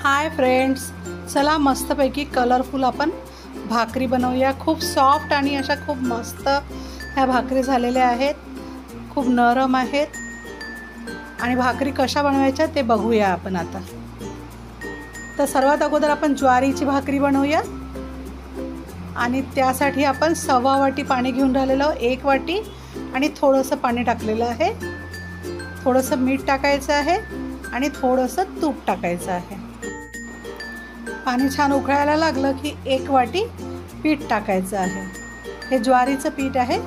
Hi friends, चला मस्तपैकी colourful आपण भाकरी बनवूया। खूप सॉफ्ट आणि अशा खूप मस्त ह्या भाकरी झालेल्या आहेत, खूप नरम आहेत। आणि भाकरी कशा बनवायच्या ते बघूया आपण आता। तर सर्वात अगोदर आपण ज्वारीची भाकरी बनवूया आणि त्यासाठी आपण 1.25 वाटी पाणी घेऊन राहिलेलो, 1 वाटी आणि थोडंसं पाणी टाकलेलं आहे। थोडंसं मीठ टाकायचं आहे आणि थोडंसं तूप टाकायचं आहे। पाणी छान उकळायला लागलं की 1 वाटी पीठ टाकायचं आहे। हे ज्वारीचं पीठ आहे,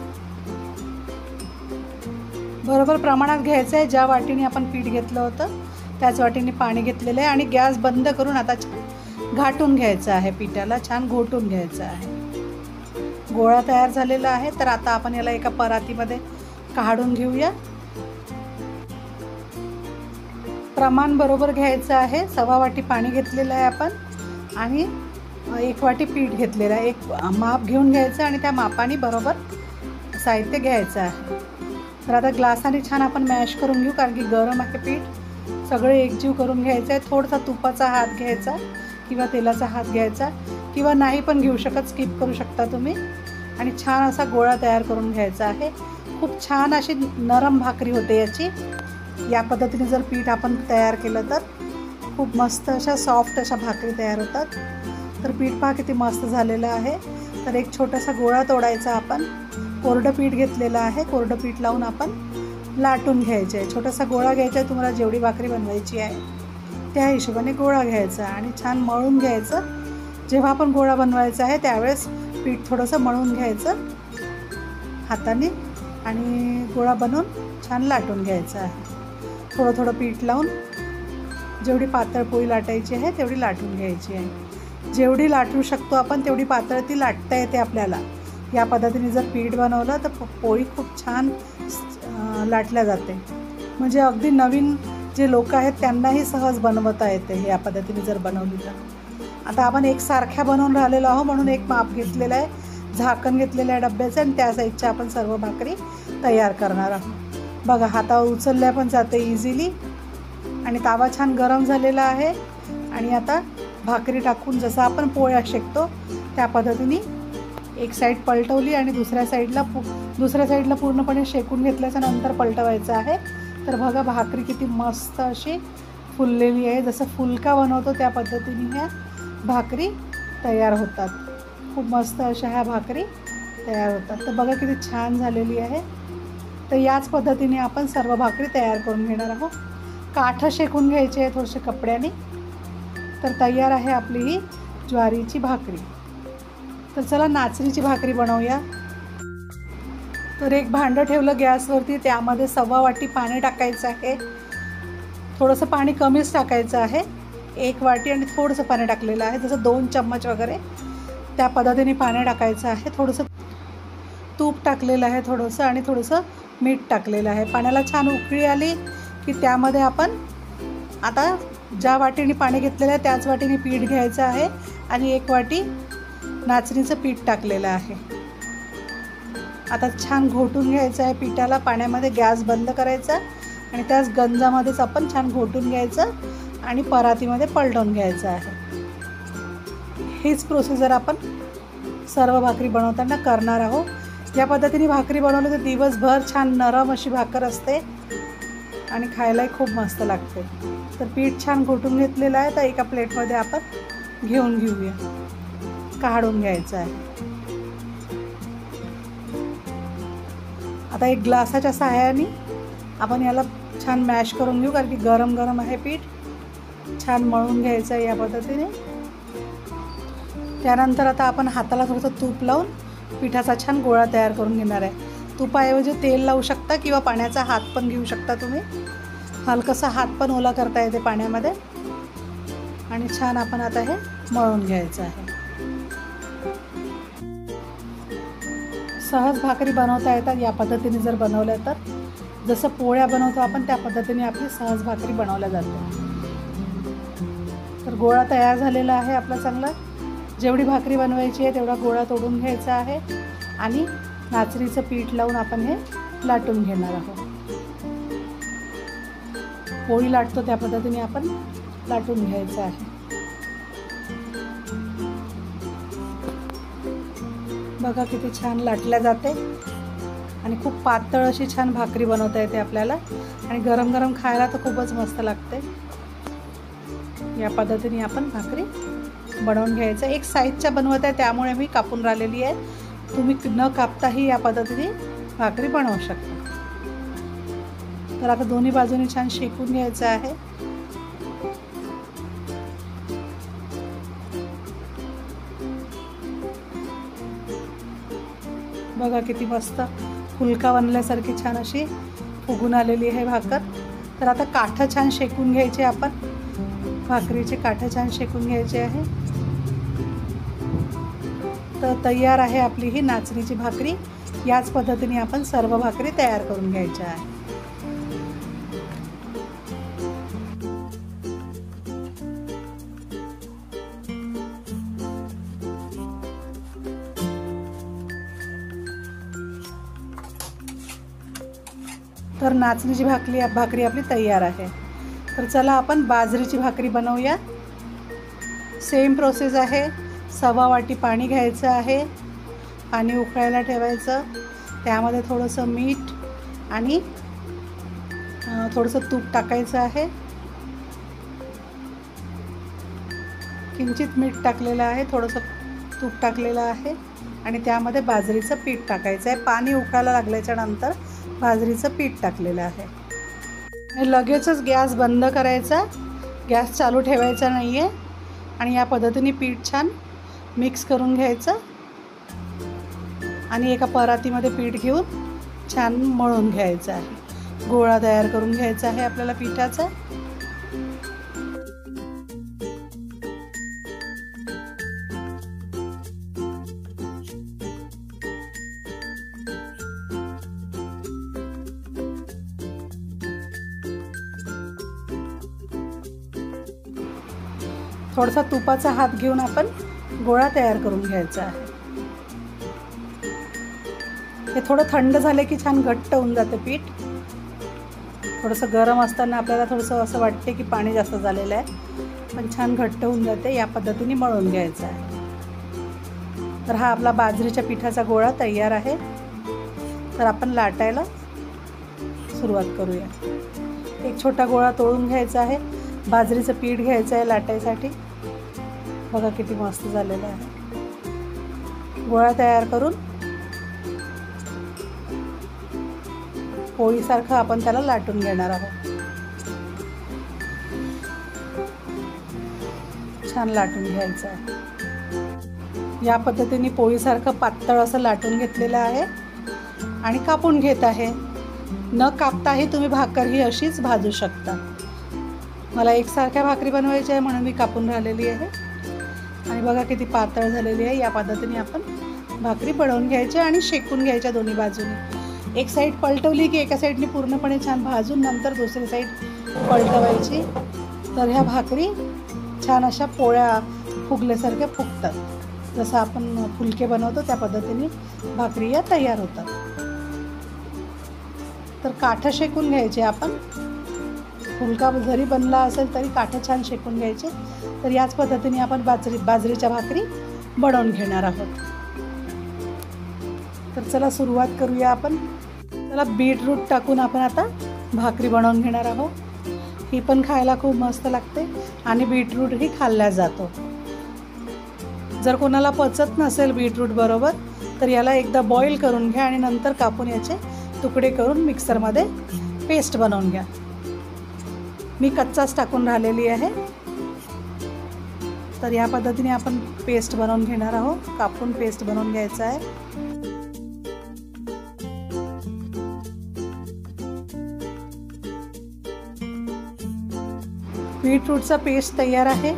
बरोबर प्रमाणात घ्यायचं आहे। ज्या वाटीने आपण पीठ घेतलं होतं त्याच वाटीने पाणी घेतलेलं आहे आणि गॅस बंद करून आता घाटून घ्यायचं आहे। पिठाला छान घोटून घ्यायचं आहे। गोळा तयार झालेला आहे, तर आता आपण याला एका परातीमध्ये काढून घेऊया। प्रमाण बरोबर घ्यायचं आहे। 1.25 वाटी पाणी घेतलेलं आहे आपण आणि 1 वाटी पीठ घेतलेलं आहे। एक माप घेऊन घ्यायचं आणि त्या मापाने बरोबर साहित्य घ्यायचं आहे। तर आता ग्लासाने छान आपण मॅश करून घेऊ, कारण की गरम आहे पीठ। सगळे एकजीव करून घ्यायचं आहे। थोडासा तुपाचा हात घ्यायचा किंवा तेलाचा हात घ्यायचा, किंवा नाही पण घेऊ शकत, स्किप करू शकता तुम्ही। आणि छान असा गोळा तयार करून घ्यायचा आहे। खूप छान अशी नरम भाकरी होते याची। या पद्धतीने जर पीठ आपण तयार केलं तर खूप मस्त अशा सॉफ्ट अशा भाकरी तयार होतात। तर पीठ पहा किती मस्त झालेलं आहे। तर एक छोटासा गोळा तोडायचा आपण। कोरडं पीठ घेतलेलं आहे, कोरडं पीठ लावून आपण लाटून घ्यायचे आहे। छोटासा गोळा घ्यायचा आहे, तुम्हाला जेवढी भाकरी बनवायची आहे त्या हिशोबाने गोळा घ्यायचा आणि छान मळून घ्यायचं। जेव्हा आपण गोळा बनवायचा आहे त्यावेळेस पीठ थोडंसं मळून घ्यायचं हाताने आणि गोळा बनवून छान लाटून घ्यायचं आहे। थोडं थोडं पीठ लावून जेवढी पातळ पोळी लाटायची आहे तेवढी लाटून घ्यायची आहे। जेवढी लाटू शकतो आपण तेवढी पातळ ती लाटता येते आपल्याला। या पद्धतीने जर पीठ बनवलं तर पोळी खूप छान लाटल्या जाते। म्हणजे अगदी नवीन जे लोक आहेत त्यांनाही सहज बनवता येते या पद्धतीने जर बनवली तर। आता आपण एकसारख्या बनवून राहिलेलो आहोत म्हणून एक माप घेतलेलं आहे, झाकण घेतलेलं आहे डब्याचं आणि त्या साईडच्या आपण सर्व भाकरी तयार करणार आहोत। बघा हातावर उचलल्या पण जाते इझिली आणि तावा छान गरम झालेला आहे। आणि आता भाकरी टाकून जसं आपण पोळ्या शेकतो त्या पद्धतीने एक साईड पलटवली आणि दुसऱ्या साईडला पूर्णपणे शेकून घेतल्याच्या नंतर पलटवायचं आहे। तर बघा भाकरी किती मस्त अशी फुललेली आहे। जसं फुलका बनवतो त्या पद्धतीने ह्या भाकरी तयार होतात। खूप मस्त अशा ह्या भाकरी तयार होतात। तर बघा किती छान झालेली आहे। तर याच पद्धतीने आपण सर्व भाकरी तयार करून घेणार आहोत। काठं शेकून घ्यायचे आहे थोडेसे कपड्याने। तर तयार आहे आपली ही ज्वारीची भाकरी। तर चला नाचणीची भाकरी बनवूया। तर एक भांडं ठेवलं गॅसवरती, त्यामध्ये 1.25 वाटी पाणी टाकायचं आहे। थोडंसं पाणी कमीच टाकायचं आहे, 1 वाटी आणि थोडंसं पाणी टाकलेलं आहे, जसं 2 चम्मच वगैरे त्या पद्धतीने पाणी टाकायचं आहे। थोडंसं तूप टाकलेलं आहे थोडंसं आणि थोडंसं मीठ टाकलेलं आहे। पाण्याला छान उकळी आली की त्यामध्ये आपण आता ज्या वाटीने पाणी घेतलेलं आहे त्याच वाटीने पीठ घ्यायचं आहे आणि 1 वाटी नाचणीचं पीठ टाकलेलं आहे। आता छान घोटून घ्यायचं आहे पिठाला पाण्यामध्ये। गॅस बंद करायचा आणि त्याच गंजामध्येच आपण छान घोटून घ्यायचं आणि परातीमध्ये पलटवून घ्यायचं आहे। हीच प्रोसिजर आपण सर्व भाकरी बनवताना करणार आहोत। या पद्धतीने भाकरी बनवली तर दिवसभर छान नरम अशी भाकर असते आणि खायलाही खूप मस्त लागते। तर पीठ छान घोटून घेतलेलं आहे, तर एका प्लेटमध्ये आपण घेऊन घेऊया, काढून घ्यायचं आहे। आता एक ग्लासाच्या सहाय्याने आपण याला छान मॅश करून घेऊ, कारण की गरम गरम आहे पीठ। छान मळून घ्यायचं आहे या पद्धतीने। त्यानंतर आता आपण हाताला थोडंसं तूप लावून पिठाचा छान गोळा तयार करून घेणार आहे। तुपाऐवजी तेल लावू शकता किंवा पाण्याचा हात पण घेऊ शकता तुम्ही। हलकासा हात पण ओला करता येते पाण्यामध्ये आणि छान आपण आता हे मळून घ्यायचं आहे। सहज भाकरी बनवता येतात या पद्धतीने जर बनवल्या तर। जसं पोळ्या बनवतो आपण त्या पद्धतीने आपली सहज भाकरी बनवल्या जाते। तर गोळा तयार झालेला आहे आपला चांगला। जेवढी भाकरी बनवायची आहे तेवढा गोळा तोडून घ्यायचा आहे आणि नाचणीचं पीठ लावून आपण हे लाटून घेणार आहोत। पोळी लाटतो त्या पद्धतीने आपण लाटून घ्यायचं आहे। बघा किती छान लाटल्या जाते आणि खूप पातळ अशी छान भाकरी बनवता येते आपल्याला आणि गरम गरम खायला तर खूपच मस्त लागते। या पद्धतीने आपण भाकरी बनवून घ्यायचं। एक साईजच्या बनवत आहे त्यामुळे मी कापून राहिलेली आहे। तुम्ही न कापताही या पद्धतीने भाकरी बनवू शकता। तर आता दोन्ही बाजूनी छान शेकून घ्यायचं आहे। बघा किती मस्त फुलका बनल्यासारखी छान अशी फुगून आलेली आहे भाकर। तर आता काठं छान शेकून घ्यायचे आपण, भाकरीचे काठं छान शेकून घ्यायचे आहे। तर तयार आहे आपली ही नाचणीची भाकरी। याच पद्धतीने आपण सर्व भाकरी तयार करून घ्यायच्या आहे। तर नाचणीची भाकरी आपली तयार आहे। तर चला आपण बाजरीची भाकरी बनवूया। सेम प्रोसेस आहे। सवा वाटी पाणी घ्यायचं आहे, पाणी उकळायला ठेवायचं, त्यामध्ये थोडंसं मीठ आणि थोडंसं तूप टाकायचं आहे। किंचित मीठ टाकलेलं आहे, थोडंसं तूप टाकलेलं आहे आणि त्यामध्ये बाजरीचं पीठ टाकायचं आहे। पाणी उकळायला लागल्याच्या नंतर बाजरीचं पीठ टाकलेलं आहे आणि लगेचच गॅस बंद करायचा, गॅस चालू ठेवायचा नाही आहे आणि या पद्धतीने पीठ छान मिक्स करून घ्यायचं आणि एका परातीमध्ये पीठ घेऊन छान मळून घ्यायचं आहे। गोळा तयार करून घ्यायचा आहे आपल्याला पिठाचा। थोडासा तुपाचा हात घेऊन आपण गोळा तयार करून घ्यायचा आहे। हे थोडं थंड झाले की छान घट्ट होऊन जाते पीठ। थोडंसं गरम असताना आपल्याला थोडंसं असं वाटते की पाणी जास्त झालेलं आहे, पण छान घट्ट होऊन जाते। या पद्धतीने मळून घ्यायचा आहे। तर हा आपला बाजरीच्या पिठाचा गोळा तयार आहे। तर आपण लाटायला सुरुवात करूया। एक छोटा गोळा तोडून घ्यायचा आहे, बाजरीचं पीठ घ्यायचं आहे लाटायसाठी। बघा किती मस्त झालेलं आहे। गोळा तयार करून पोळीसारखं आपण त्याला लाटून घेणार आहोत। छान लाटून घ्यायचं आहे। या पद्धतीने पोळीसारखं पातळ असं लाटून घेतलेलं आहे आणि कापून घेत आहे। न कापताही तुम्ही भाकर ही अशीच भाजू शकता। मला एकसारख्या भाकरी बनवायची आहे म्हणून मी कापून राहिलेली आहे आणि बघा किती पातळ झालेली आहे। या पद्धतीने आपण भाकरी बनवून घ्यायची आणि शेकून घ्यायच्या दोन्ही बाजूने। एक साईड पलटवली की एका साईडने पूर्णपणे छान भाजून नंतर दुसरी साईड पलटवायची। तर ह्या भाकरी छान अशा पोळ्या फुगल्यासारख्या फुगतात। जसं आपण फुलके बनवतो त्या पद्धतीने भाकरी या तयार होतात। तर काठं शेकून घ्यायचे आपण। फुलका जरी बनला असेल तरी काठं छान शेकून घ्यायचे। तर याच पद्धतीने आपण बाजरीच्या भाकरी बनवून घेणार आहोत। तर चला सुरुवात करूया आपण। चला बीटरूट टाकून आपण आता भाकरी बनवून घेणार आहोत। ही पण खायला खूप मस्त लागते आणि बीटरूटही खाल्ला जातो। जर कोणाला पचत नसेल बीटरूट बरोबर तर याला एकदा बॉईल करून घ्या आणि नंतर कापून याचे तुकडे करून मिक्सरमध्ये पेस्ट बनवून घ्या। मी कच्चाच टाकून राहिलेली आहे। तर या पद्धतीने आपण पेस्ट बनवून घेणार आहोत। कापून पेस्ट बनवून घ्यायचं आहे। बीटरूटचा पेस्ट तयार आहे।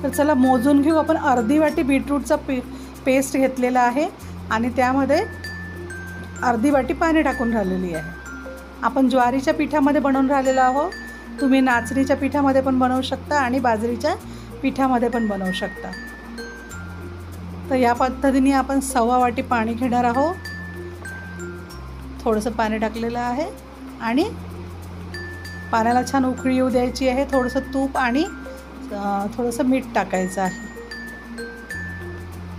तर चला मोजून घेऊ। आपण अर्धी वाटी बीटरूटचा पेस्ट घेतलेला आहे आणि त्यामध्ये अर्धी वाटी पाणी टाकून राहिलेली आहे। आपण ज्वारीच्या पिठामध्ये बनवून राहिलेलो आहोत। तुम्ही नाचणीच्या पिठामध्ये पण बनवू शकता आणि बाजरीच्या पिठामध्ये पण बनवू शकता। तर या पद्धतीने आपण सवा वाटी पाणी घेणार आहोत। थोडंसं पाणी टाकलेलं आहे आणि पाण्याला छान उकळी येऊ द्यायची आहे। थोडंसं तूप आणि थोडंसं मीठ टाकायचं आहे।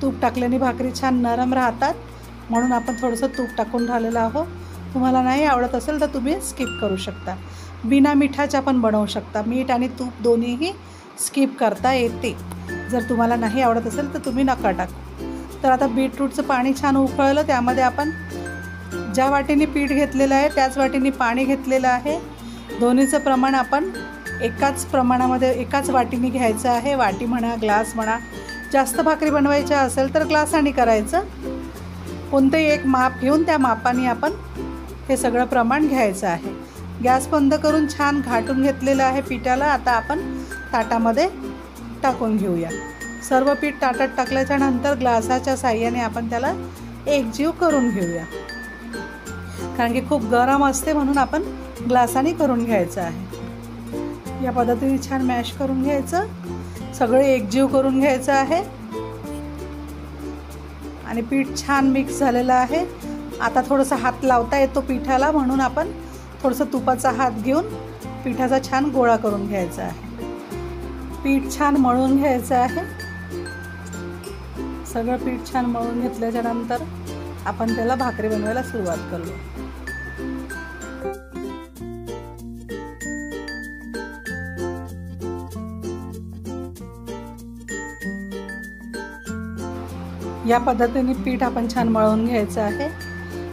तूप टाकल्याने भाकरी छान नरम राहतात म्हणून आपण थोडंसं तूप टाकून राहिलेलं आहोत. तुम्हाला नाही आवडत असेल तर तुम्ही स्किप करू शकता. बिना मिठाच्या पण बनवू शकता. मीठ आणि तूप दोन्हीही स्किप करता येते. जर तुम्हाला नाही आवडत असेल तर तुम्ही नका टाकू. तर आता बीटरूटचं पाणी छान उकळलं, त्यामध्ये आपण ज्या वाटीने पीठ घेतलेलं आहे त्याच वाटीने पाणी घेतलेलं आहे. दोन्हीचं प्रमाण आपण एकाच प्रमाणामध्ये एकाच वाटीने घ्यायचं आहे. वाटी म्हणा, ग्लास म्हणा. जास्त भाकरी बनवायच्या असेल तर ग्लासाने करायचं. कोणतंही एक माप घेऊन त्या मापाने आपण हे सगळं प्रमाण घ्यायचं आहे. गॅस बंद करून छान घाटून घेतलेलं आहे पिठाला. आता आपण ताटामध्ये टाकून घेऊया. सर्व पीठ ताटात टाकल्याच्या नंतर ग्लासाच्या साहाय्याने आपण त्याला एकजीव करून घेऊया. कारण की खूप गरम असते म्हणून आपण ग्लासाने करून घ्यायचं आहे. या पद्धतीने छान मॅश करून घ्यायचं. सगळे एकजीव करून घ्यायचं आहे. आणि पीठ छान मिक्स झालेलं आहे. आता थोडंसं हात लावता येतो पिठाला, म्हणून आपण थोडंसं तुपाचा हात घेऊन पिठाचा छान गोळा करून घ्यायचा आहे. पीठ छान मळून घ्यायचं आहे. सगळं पीठ छान मळून घेतल्याच्या नंतर आपण त्याला भाकरी बनवायला सुरुवात करूया. या पद्धतीने पीठ आपण छान मळून घ्यायचं आहे.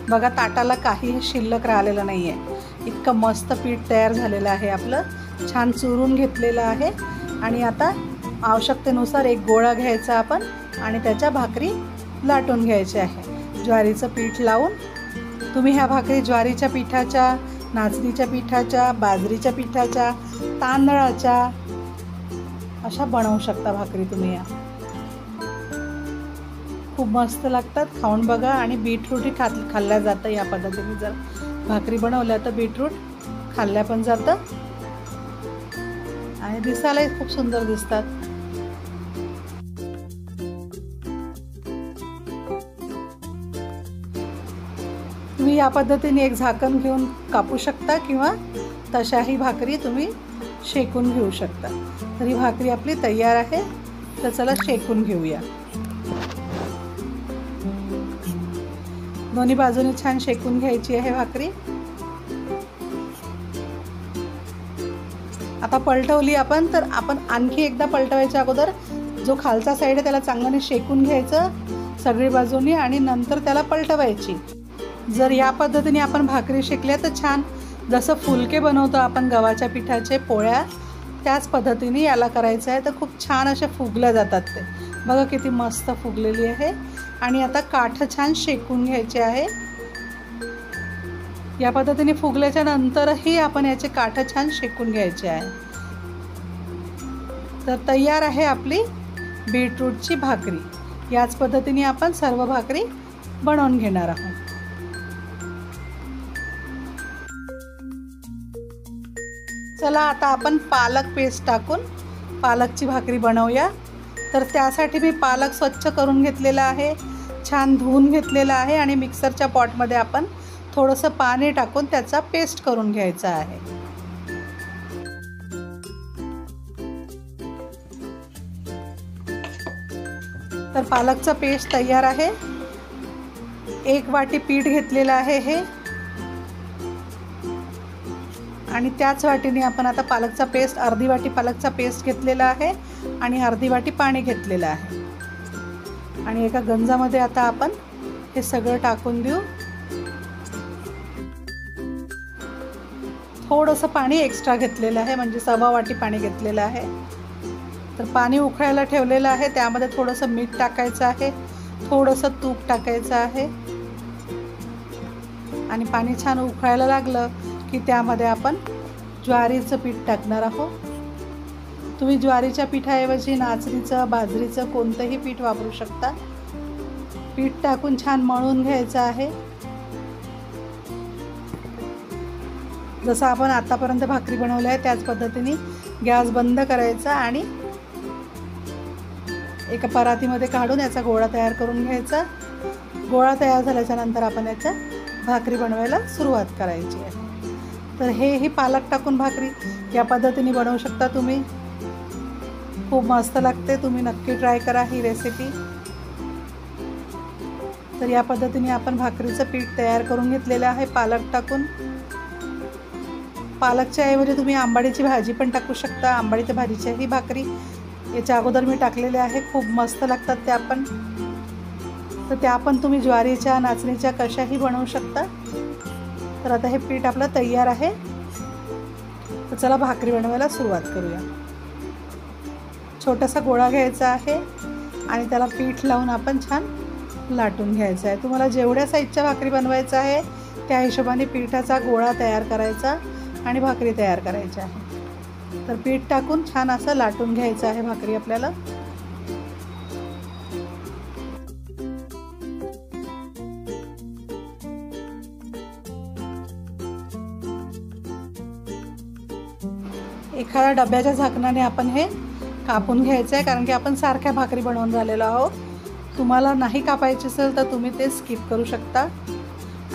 बघा, ताटाला काहीही शिल्लक राहिलेलं नाही आहे. इतकं मस्त पीठ तयार झालेलं आहे आपलं. छान चुरून घेतलेलं आहे. आणि आता आवश्यकतेनुसार एक गोळा घ्यायचा आपण आणि त्याच्या भाकरी लाटून घ्यायच्या आहे. ज्वारीचं पीठ लावून तुम्ही ह्या भाकरी ज्वारीच्या पिठाच्या, नाचणीच्या पिठाच्या, बाजरीच्या पिठाच्या, तांदळाच्या अशा बनवू शकता भाकरी तुम्ही. या खूप मस्त लागतात. खाऊन बघा. आणि बीटरूटही खाल्ल्या जातं या पद्धतीने. जर भाकरी बनवल्या तर बीटरूट खाल्ल्या पण जातं आणि दिसायलाही खूप सुंदर दिसतात. तुम्ही या पद्धतीने एक झाकण घेऊन कापू शकता किंवा तशाही भाकरी तुम्ही शेकून घेऊ शकता. तर ही भाकरी आपली तयार आहे. तर चला शेकून घेऊया. दोन्ही बाजूने छान शेकून घ्यायची आहे भाकरी. आता पलटवली आपण, तर आपण आणखी एकदा पलटवायच्या अगोदर जो खालचा साईड आहे त्याला चांगल्याने शेकून घ्यायचं सगळी बाजूनी आणि नंतर त्याला पलटवायची. जर या पद्धतीने आपण भाकरी शेकल्या तर छान, जसं फुलके बनवतो आपण गव्हाच्या पिठाचे पोळ्या, त्याच पद्धतीने याला करायचं आहे. तर खूप छान असे फुगल्या जातात ते. बघा किती मस्त फुगलेली आहे. आणि आता काठ छान शेकून घ्यायचे आहे. या पद्धतीने फुगल्याच्या नंतरही आपण याचे काठ छान शेकून घ्यायचे आहे. तर तयार आहे आपली बीटरूटची भाकरी. याच पद्धतीने आपण सर्व भाकरी बनवून घेणार आहोत. चला आता आपण पालक पेस्ट टाकून पालकची भाकरी बनवूया. तर त्यासाठी मी पालक स्वच्छ करून घेतलेला आहे, छान धुवून घेतलेला आहे आणि मिक्सरच्या पॉटमध्ये आपण थोडंसं पाणी टाकून त्याचा पेस्ट करून घ्यायचा आहे. तर पालकचा पेस्ट तयार आहे. 1 वाटी पीठ घेतलेलं आहे हे, आणि त्याच वाटीने आपण आता पालकचा पेस्ट, अर्धी वाटी पालकचा पेस्ट घेतलेला आहे आणि अर्धी वाटी पाणी घेतलेलं आहे. आणि एका गंजामध्ये आता आपण हे सगळं टाकून देऊ. थोडंसं पाणी एक्स्ट्रा घेतलेलं आहे, म्हणजे 1/2 वाटी पाणी घेतलेलं आहे. तर पाणी उकळायला ठेवलेलं आहे. त्यामध्ये थोडंसं मीठ टाकायचं आहे, थोडंसं तूप टाकायचं आहे. आणि पाणी छान उकळायला लागलं की त्यामध्ये आपण ज्वारीचं पीठ टाकणार आहोत. तुम्ही ज्वारीच्या पिठाऐवजी नाचणीचं, बाजरीचं कोणतंही पीठ वापरू शकता. पीठ टाकून छान मळून घ्यायचं आहे. जसं आपण आतापर्यंत भाकरी बनवली आहे त्याच पद्धतीने गॅस बंद करायचा आणि एका परातीमध्ये काढून याचा गोळा तयार करून घ्यायचा. गोळा तयार झाल्याच्या नंतर आपण याच्या भाकरी बनवायला सुरुवात करायची आहे. तर ही पालक टाकून भाकरी या पद्धतीने बनवू शकता तुम्ही. खूप मस्त लागते. तुम्ही नक्की ट्राय करा ही रेसिपी. तर या पद्धतीने आपण भाकरीचं पीठ तयार करून घेतलेलं आहे पालक टाकून. पालकच्या ऐवजी तुम्ही आंबाडीची भाजी पण टाकू शकता. आंबाडीच्या भाजीच्याही भाकरी याच्या अगोदर मी टाकलेल्या आहे, खूप मस्त लागतात त्या पण. तर त्या पण तुम्ही ज्वारीच्या, नाचणीच्या कशाही बनवू शकता. तर आता हे पीठ आपलं तयार आहे. तर चला भाकरी बनवायला सुरुवात करूया. छोटासा गोळा घ्यायचा आहे आणि त्याला पीठ लावून आपण छान लाटून घ्यायचं आहे. तुम्हाला जेवढ्या साईजच्या भाकरी बनवायचं आहे त्या हिशोबाने पीठाचा गोळा तयार करायचा आणि भाकरी तयार करायच्या आहे. तर पीठ टाकून छान असं लाटून घ्यायचं आहे भाकरी आपल्याला. एखाद्या डब्याच्या झाकणाने आपण हे कापून घ्यायचं आहे, कारण की आपण सारख्या भाकरी बनवून राहिलेलो आहोत. तुम्हाला नाही कापायची असेल तर तुम्ही ते स्किप करू शकता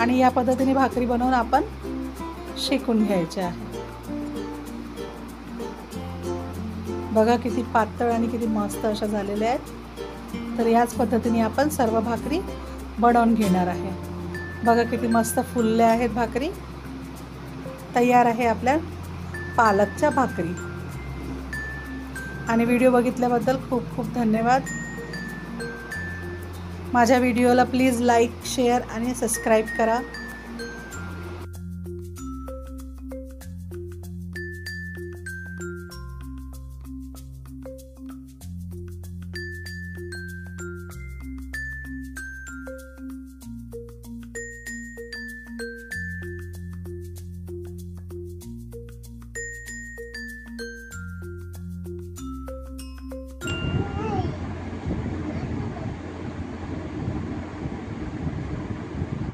आणि या पद्धतीने भाकरी बनवून आपण शेकून घ्यायचे आहे. बघा किती पातळ आणि किती मस्त अशा झालेल्या आहेत. तर याच पद्धतीने आपण सर्व भाकरी बनवून घेणार आहे. बघा किती मस्त फुलल्या आहेत भाकरी. तयार आहे आपल्या पालकच्या भाकरी. आणि व्हिडिओ बघितल्याबद्दल खूप खूप धन्यवाद. माझ्या व्हिडिओला प्लीज लाईक, शेअर आणि सबस्क्राईब करा.